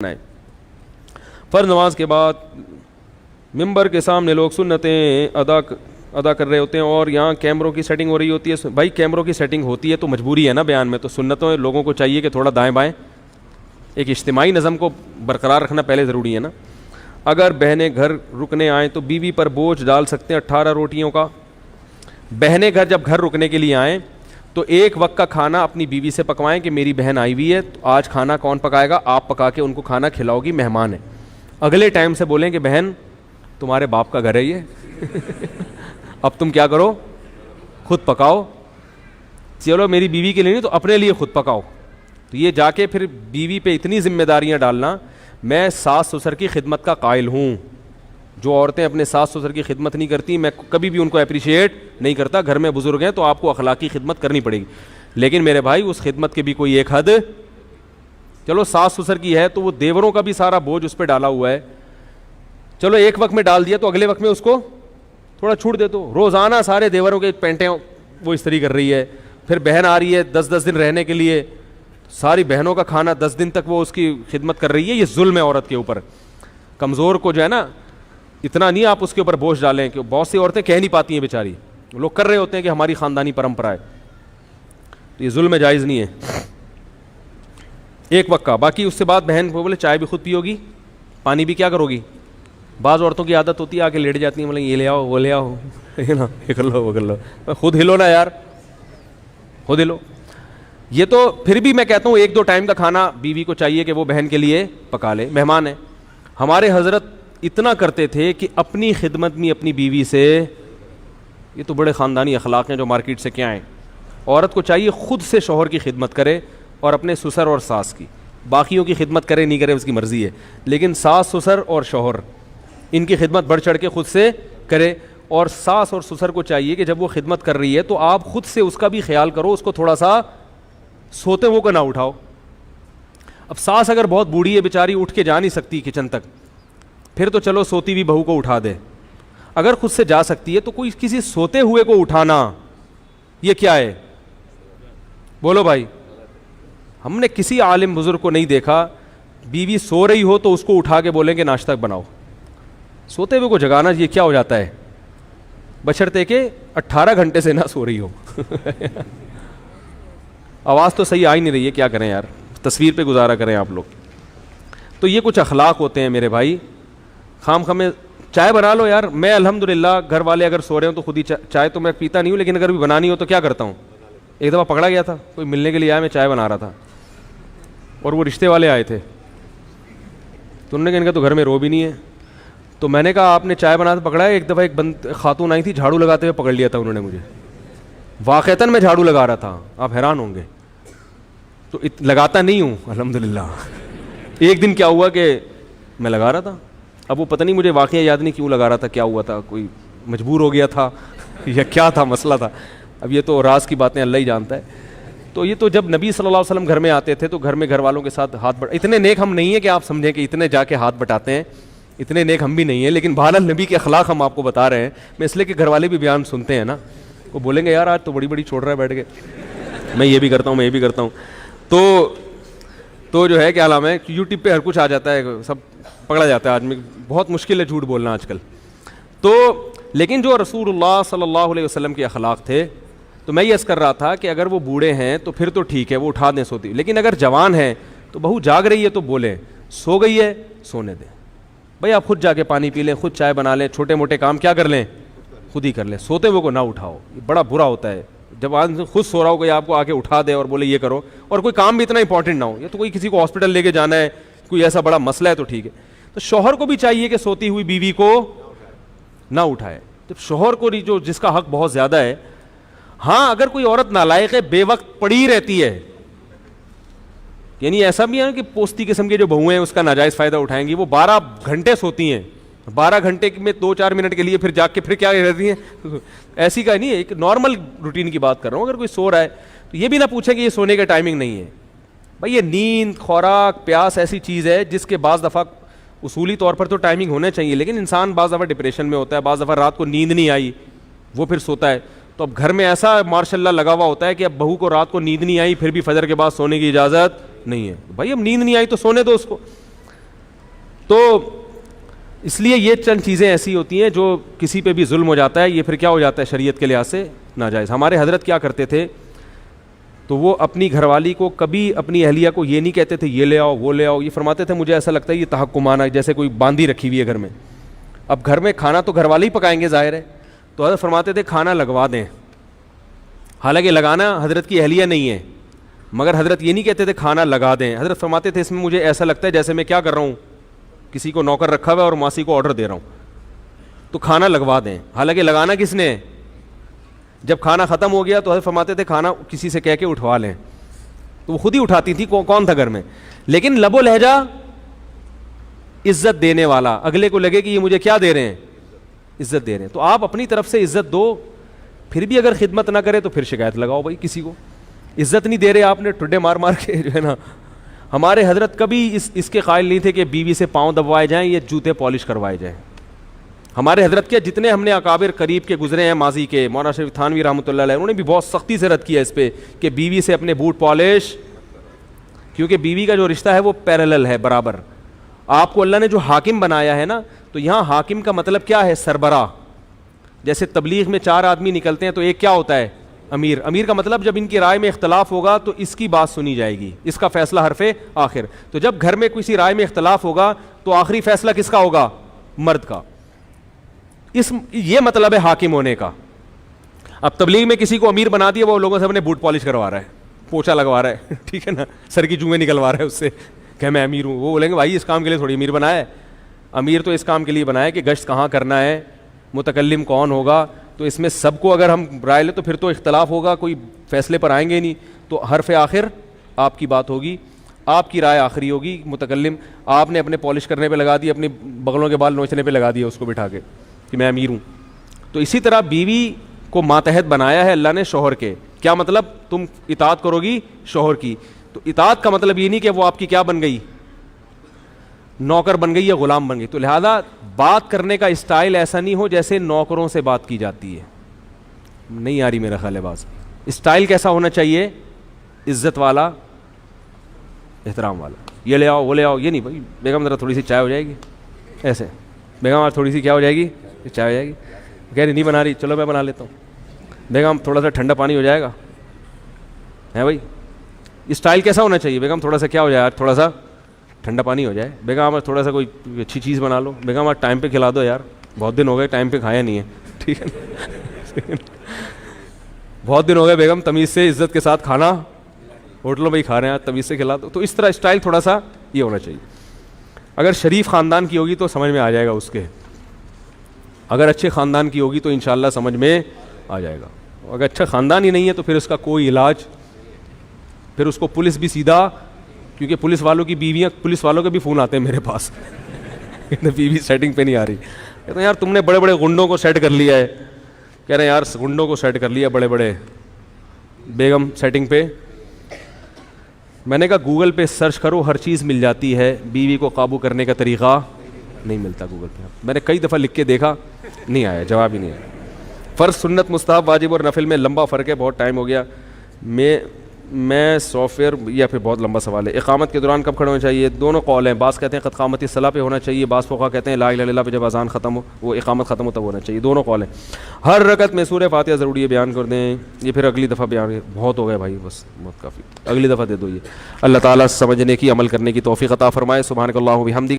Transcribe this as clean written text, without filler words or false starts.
ہے۔ فرض نماز کے بعد ممبر کے سامنے لوگ سنتیں ادا کر رہے ہوتے ہیں اور یہاں کیمروں کی سیٹنگ ہو رہی ہوتی ہے۔ بھائی کیمروں کی سیٹنگ ہوتی ہے تو مجبوری ہے نا بیان میں، تو سنتوں لوگوں کو چاہیے کہ تھوڑا دائیں بائیں ایک اجتماعی نظم کو برقرار رکھنا پہلے ضروری ہے نا۔ اگر بہنیں گھر رکنے آئیں تو بیوی پر بوجھ ڈال سکتے ہیں 18 روٹیوں کا۔ بہنیں جب گھر رکنے کے لیے آئیں تو ایک وقت کا کھانا اپنی بیوی سے پکوائیں کہ میری بہن آئی ہوئی ہے تو آج کھانا کون پکائے گا، آپ پکا کے ان کو کھانا کھلاؤ گی، مہمان ہے۔ اگلے ٹائم سے بولیں کہ بہن تمہارے باپ کا گھر ہے یہ اب تم کیا کرو، خود پکاؤ، چلو میری بیوی کے لیے نہیں تو اپنے لیے خود پکاؤ۔ تو یہ جا کے پھر بیوی پہ اتنی ذمہ داریاں ڈالنا۔ میں ساس سسر کی خدمت کا قائل ہوں، جو عورتیں اپنے ساس سسر کی خدمت نہیں کرتی میں کبھی بھی ان کو اپریشیٹ نہیں کرتا۔ گھر میں بزرگ ہیں تو آپ کو اخلاقی خدمت کرنی پڑے گی، لیکن میرے بھائی اس خدمت کے بھی کوئی ایک حد۔ چلو ساس سسر کی ہے تو وہ دیوروں کا بھی سارا بوجھ اس پہ ڈالا ہوا ہے، چلو ایک وقت میں ڈال دیا تو اگلے وقت میں اس کو تھوڑا چھوٹ دے دو۔ روزانہ سارے دیوروں کے پینٹیں وہ استری کر رہی ہے، پھر بہن آ رہی ہے 10 دن رہنے کے لیے، ساری بہنوں کا کھانا 10 دن تک وہ اس کی خدمت کر رہی ہے۔ یہ ظلم ہے عورت کے اوپر۔ کمزور کو جو ہے نا اتنا نہیں آپ اس کے اوپر بوجھ ڈالیں، کہ بہت سی عورتیں کہہ نہیں پاتی ہیں بیچاری، لوگ کر رہے ہوتے ہیں کہ ہماری خاندانی پرمپرا ہے، تو یہ ظلم جائز نہیں ہے ایک وقت کا۔ باقی اس سے بعد بہن کو بولے چائے بھی خود پیو گی، پانی بھی کیا کرو گی۔ بعض عورتوں کی عادت ہوتی ہے آ کے لیٹ جاتی ہیں، بولیں یہ لے آؤ وہ لے آؤ نا، یہ کر لو وہ کر لو، خود ہلو نا یار، خود ہلو۔ یہ تو پھر بھی میں کہتا ہوں 1-2 ٹائم کا کھانا بیوی کو چاہیے کہ وہ بہن کے لیے پکا لے، مہمان ہے۔ ہمارے حضرت اتنا کرتے تھے کہ اپنی خدمت میں اپنی بیوی سے، یہ تو بڑے خاندانی اخلاق ہیں جو مارکیٹ سے کیا ہیں۔ عورت کو چاہیے خود سے شوہر کی خدمت کرے اور اپنے سسر اور ساس کی، باقیوں کی خدمت کرے نہیں کرے اس کی مرضی ہے، لیکن ساس سسر اور شوہر ان کی خدمت بڑھ چڑھ کے خود سے کرے۔ اور ساس اور سسر کو چاہیے کہ جب وہ خدمت کر رہی ہے تو آپ خود سے اس کا بھی خیال کرو، اس کو تھوڑا سا سوتے وہ کو نہ اٹھاؤ۔ اب ساس اگر بہت بوڑھی ہے بیچاری، اٹھ کے جا نہیں سکتی کچن تک، پھر تو چلو سوتی ہوئی بہو کو اٹھا دے۔ اگر خود سے جا سکتی ہے تو کوئی کسی سوتے ہوئے کو اٹھانا یہ کیا ہے؟ بولو بھائی، ہم نے کسی عالم بزرگ کو نہیں دیکھا بیوی سو رہی ہو تو اس کو اٹھا کے بولیں کہ ناشتہ بناؤ۔ سوتے ہوئے کو جگانا یہ کیا ہو جاتا ہے؟ بشرطے کہ 18 گھنٹے سے نہ سو رہی ہو آواز تو صحیح آ ہی نہیں رہی ہے، کیا کریں یار، تصویر پہ گزارا کریں آپ لوگ۔ تو یہ کچھ اخلاق ہوتے ہیں میرے بھائی۔ خام خامے چائے بنا لو یار، میں الحمدللہ گھر والے اگر سو رہے ہوں تو خود ہی چائے تو میں پیتا نہیں ہوں، لیکن اگر بھی بنانی ہو تو کیا کرتا ہوں۔ ایک دفعہ پکڑا گیا تھا، کوئی ملنے کے لیے آیا، میں چائے بنا رہا تھا اور وہ رشتے والے آئے تھے، تو انہوں نے کہا ان کا تو گھر میں رو بھی نہیں ہے، تو میں نے کہا آپ نے چائے بناتے پکڑا ہے؟ ایک دفعہ ایک خاتون آئی تھی، جھاڑو لگاتے ہوئے پکڑ لیا تھا انہوں نے مجھے، واقعتاً میں جھاڑو لگا رہا تھا، آپ حیران ہوں گے، تو لگاتا نہیں ہوں الحمدللہ۔ ایک دن کیا ہوا کہ میں لگا رہا تھا، اب وہ پتہ نہیں مجھے واقعہ یاد نہیں کیوں لگا رہا تھا، کیا ہوا تھا، کوئی مجبور ہو گیا تھا یا کیا تھا مسئلہ تھا، اب یہ تو راز کی باتیں اللہ ہی جانتا ہے۔ تو یہ تو جب نبی صلی اللہ علیہ وسلم گھر میں آتے تھے تو گھر میں گھر والوں کے ساتھ ہاتھ اتنے نیک ہم نہیں ہیں کہ آپ سمجھیں کہ اتنے جا کے ہاتھ بٹاتے ہیں، اتنے نیک ہم بھی نہیں ہیں، لیکن بہرحال نبی کے اخلاق ہم آپ کو بتا رہے ہیں۔ میں اس لیے کہ گھر والے بھی بیان سنتے ہیں نا، وہ بولیں گے یار آج تو بڑی بڑی چھوڑ رہا ہے بیٹھ کے، میں یہ بھی کرتا ہوں میں یہ بھی کرتا ہوں، تو جو ہے کیا نام ہے، یوٹیوب پہ ہر کچھ آ جاتا ہے، سب پکڑا جاتا ہے آدمی، بہت مشکل ہے جھوٹ بولنا آج کل۔ تو لیکن جو رسول اللہ صلی اللہ علیہ وسلم کے اخلاق تھے، تو میں یہ عرض کر رہا تھا کہ اگر وہ بوڑھے ہیں تو پھر تو ٹھیک ہے وہ اٹھا دیں سوتی، لیکن اگر جوان ہیں تو بہو جاگ رہی ہے تو بولیں، سو گئی ہے سونے دیں بھائی، آپ خود جا کے پانی پی لیں، خود چائے بنا لیں، چھوٹے موٹے کام کیا کر لیں خود ہی کر لیں، سوتے ہوئے کو نہ اٹھاؤ، یہ بڑا برا ہوتا ہے جب آدمی خود سو رہا ہو کوئی آپ کو آ کے اٹھا دے اور بولے یہ کرو، اور کوئی کام بھی اتنا امپورٹنٹ نہ ہو، یہ تو کوئی کسی کو ہاسپٹل لے کے جانا ہے، کوئی ایسا بڑا مسئلہ ہے تو ٹھیک ہے۔ تو شوہر کو بھی چاہیے کہ سوتی ہوئی بیوی کو نہ اٹھائے، جب شوہر کو جو جس کا حق بہت زیادہ ہے۔ ہاں اگر کوئی عورت نالائق ہے، بے وقت پڑی رہتی ہے، یعنی ایسا بھی ہے کہ پوستی قسم کے جو بہویں ہیں اس کا ناجائز فائدہ اٹھائیں گی، وہ 12 گھنٹے سوتی ہیں، 12 گھنٹے میں 2-4 منٹ کے لیے پھر جاگ کے پھر کیا رہتی ہیں، ایسی کا نہیں ہے، ایک نارمل روٹین کی بات کر رہا ہوں۔ اگر کوئی سو رہا ہے تو یہ بھی نہ پوچھیں کہ یہ سونے کا ٹائمنگ نہیں ہے بھائی، یہ نیند، خوراک، پیاس ایسی چیز ہے جس کے بعض دفعہ اصولی طور پر تو ٹائمنگ ہونا چاہیے، لیکن انسان بعض دفعہ ڈپریشن میں ہوتا ہے، بعض دفعہ رات کو نیند نہیں آئی وہ پھر سوتا ہے، تو اب گھر میں ایسا ماشاء اللہ لگا ہوا ہوتا ہے کہ اب بہو کو رات کو نیند نہیں آئی پھر بھی فجر کے بعد سونے کی اجازت نہیں ہے، بھائی اب نیند نہیں آئی تو سونے دو اس کو۔ تو اس لیے یہ چند چیزیں ایسی ہوتی ہیں جو کسی پہ بھی ظلم ہو جاتا ہے، یہ پھر کیا ہو جاتا ہے شریعت کے لحاظ سے ناجائز. ہمارے حضرت کیا کرتے تھے، تو وہ اپنی گھر والی کو کبھی اپنی اہلیہ کو یہ نہیں کہتے تھے یہ لے آؤ وہ لے آؤ. یہ فرماتے تھے مجھے ایسا لگتا ہے یہ تحکمانہ، جیسے کوئی باندھی رکھی ہوئی ہے گھر میں. اب گھر میں کھانا تو گھر والے ہی پکائیں گے ظاہر ہے، تو حضرت فرماتے تھے کھانا لگوا دیں. حالانکہ لگانا حضرت کی اہلیہ نہیں ہے، مگر حضرت یہ نہیں کہتے تھے کھانا لگا دیں. حضرت فرماتے تھے اس میں مجھے ایسا لگتا ہے جیسے میں کیا کر رہا ہوں، کسی کو نوکر رکھا ہوا ہے اور ماسی کو آرڈر دے رہا ہوں، تو کھانا لگوا دیں. حالانکہ لگانا کس نے ہے؟ جب کھانا ختم ہو گیا تو حضرت فرماتے تھے کھانا کسی سے کہہ کے اٹھوا لیں. تو وہ خود ہی اٹھاتی تھی، کون تھا گھر میں. لیکن لب و لہجہ عزت دینے والا، اگلے کو لگے کہ یہ مجھے کیا دے رہے ہیں، عزت دے رہے ہیں. تو آپ اپنی طرف سے عزت دو. پھر بھی اگر خدمت نہ کرے تو پھر شکایت لگاؤ بھائی کسی کو. عزت نہیں دے رہے آپ نے، ٹڈے مار مار کے جو ہے نا. ہمارے حضرت کبھی اس کے قائل نہیں تھے کہ بیوی سے پاؤں دبوائے جائیں یا جوتے پالش کروائے جائیں. ہمارے حضرت کے جتنے ہم نے اکابر قریب کے گزرے ہیں ماضی کے، مولانا شریف تھانوی رحمۃ اللہ علیہ، انہوں نے بھی بہت سختی سے رد کیا اس پہ کہ بیوی سے اپنے بوٹ پالش، کیونکہ بیوی کا جو رشتہ ہے وہ پیرالل ہے، برابر. آپ کو اللہ نے جو حاکم بنایا ہے نا، تو یہاں حاکم کا مطلب کیا ہے، سربراہ. جیسے تبلیغ میں 4 آدمی نکلتے ہیں تو ایک کیا ہوتا ہے، امیر. امیر کا مطلب جب ان کی رائے میں اختلاف ہوگا تو اس کی بات سنی جائے گی، اس کا فیصلہ حرف آخر. تو جب گھر میں کسی رائے میں اختلاف ہوگا تو آخری فیصلہ کس کا ہوگا، مرد کا. یہ مطلب ہے حاکم ہونے کا. اب تبلیغ میں کسی کو امیر بنا دیا، وہ لوگوں سے اپنے بوٹ پالش کروا رہا ہے، پوچھا لگوا رہا ہے، ٹھیک ہے نا، سر کی جوئیں نکلوا رہا ہے اس سے کہ میں امیر ہوں. وہ بولیں گے بھائی اس کام کے لیے تھوڑی امیر بنایا ہے. امیر تو اس کام کے لیے بنایا کہ گشت کہاں کرنا ہے، متکلم کون ہوگا. تو اس میں سب کو اگر ہم رائے لیں تو پھر تو اختلاف ہوگا، کوئی فیصلے پر آئیں گے نہیں. تو حرف آخر آپ کی بات ہوگی، آپ کی رائے آخری ہوگی. متکلم آپ نے اپنے پالش کرنے پہ لگا دی، اپنی بغلوں کے بال نوچنے پہ لگا دیا اس کو بٹھا کے کہ میں امیر ہوں. تو اسی طرح بیوی کو ماتحت بنایا ہے اللہ نے شوہر کے. کیا مطلب، تم اطاعت کرو گی شوہر کی. تو اطاعت کا مطلب یہ نہیں کہ وہ آپ کی کیا بن گئی، نوکر بن گئی یا غلام بن گئی. تو لہذا بات کرنے کا اسٹائل ایسا نہیں ہو جیسے نوکروں سے بات کی جاتی ہے. نہیں آ رہی میرا خیال ہے باز. اسٹائل کیسا ہونا چاہیے، عزت والا، احترام والا. یہ لے آؤ وہ لے آؤ، یہ نہیں بھائی بیگم ذرا تھوڑی سی چائے ہو جائے گی، ایسے بیگم آج تھوڑی سی کیا ہو جائے گی، چائے ہو جائے گی. کہہ رہی نہیں بنا رہی، چلو میں بنا لیتا ہوں. بیگم تھوڑا سا ٹھنڈا پانی ہو جائے گا، ہے بھائی. اسٹائل کیسا ہونا چاہیے، بیگم تھوڑا سا کیا ہو جائے یار، تھوڑا سا ٹھنڈا پانی ہو جائے. بیگم آج تھوڑا سا کوئی اچھی چیز بنا لو. بیگم آج ٹائم پہ کھلا دو یار، بہت دن ہو گئے ٹائم پہ کھایا نہیں ہے، ٹھیک ہے. بہت دن ہو گئے بیگم، تمیز سے عزت کے ساتھ کھانا، ہوٹلوں میں ہی کھا رہے ہیں آج، تمیز سے کھلا دو. تو اس طرح اسٹائل تھوڑا سا یہ ہونا چاہیے. اگر شریف خاندان کی ہوگی تو سمجھ میں آ جائے گا اس کے، اگر اچھے خاندان کی ہوگی تو انشاءاللہ سمجھ میں آ جائے گا. اگر اچھا خاندان ہی نہیں ہے تو پھر اس کا کوئی علاج، پھر اس کو پولیس بھی سیدھا، کیونکہ پولیس والوں کی بیویاں، پولیس والوں کے بھی فون آتے ہیں میرے پاس کہتے بیوی سیٹنگ پہ نہیں آ رہی. کہتے ہیں یار تم نے بڑے بڑے گنڈوں کو سیٹ کر لیا ہے. کہہ رہے ہیں یار گنڈوں کو سیٹ کر لیا بڑے بڑے، بیگم سیٹنگ پہ. میں نے کہا گوگل پہ سرچ کرو، ہر چیز مل جاتی ہے، بیوی کو قابو کرنے کا طریقہ نہیں ملتا گوگل پہ. میں نے کئی دفعہ لکھ کے دیکھا، نہیں آیا، جواب ہی نہیں آیا. فرض، سنت، مستحب، واجب اور نفل میں لمبا فرق ہے. بہت ٹائم ہو گیا. میں سافٹ ویئر، یا پھر بہت لمبا سوال ہے. اقامت کے دوران کب کھڑے ہونا چاہیے؟ دونوں قول ہیں. بعض کہتے ہیں قد قامت الصلاۃ پہ ہونا چاہیے، بعض فقہا کہتے ہیں لا الہ الا اللہ پہ جب اذان ختم ہو، وہ اقامت ختم ہو تب ہونا چاہیے. دونوں قول ہیں. ہر رکعت میں سورہ فاتحہ ضروری ہے، بیان کر دیں. یہ پھر اگلی دفعہ بیان، بہت ہو گئے بھائی، بس بہت کافی، اگلی دفعہ دے دو. یہ اللہ تعالیٰ سمجھنے کی، عمل کرنے کی توفیق عطا فرمائے. سبحانک اللہم و بحمدک.